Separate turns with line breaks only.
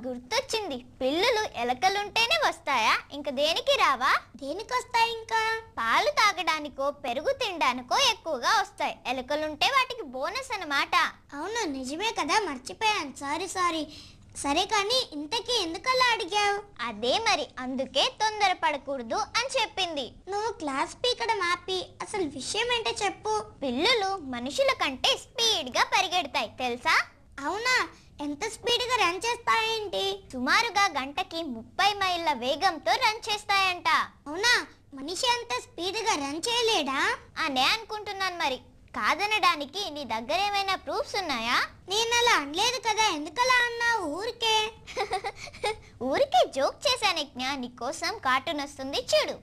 గుర్తొచ్చింది. పిల్లులు ఎలకలుంటేనే వస్తాయా? ఇంక దేనికి రావా?
దేనికి వస్తాయి? ఇంకా
పాలు తాగడానికో పెరుగు తినడానికో ఎక్కువగా వస్తాయి. ఎలకలుంటే వాటికి బోనస్ అన్నమాట.
అవును, నిజమే కదా, మర్చిపోయాను. సారీ. సరే కానీ ఇంతకీ ఎందుకలా అడిగావు?
అదే మరి, అందుకే తొందరపడకూడదు అని చెప్పింది.
నువ్వు క్లాస్ పీకడం ఆపి అసలు విషయం ఏంటో చెప్పు.
పిల్లులు మనుషుల కంటే స్పీడ్ గా పరిగెడతాయి తెలుసా?
అవునా? ఎంత స్పీడ్ గా రన్ చేస్తాయేంటి?
సుమారుగా గంటకి 30 మైళ్ళ వేగంతో రన్ చేస్తాయంట.
అవునా? మనిషి అంత స్పీడ్ గా రన్ చేయలేడా
అనే అనుకుంటున్నాను. మరి కాదనడానికి నీ దగ్గర ఏమైనా ప్రూఫ్స్ ఉన్నాయా?
నేను అలా అనలేదు కదా, ఎందుకలా అన్నావు? ఊరికే
ఊరికే జోక్ చేశాను. నీ కోసం కార్టూన్ వస్తుంది చూడు.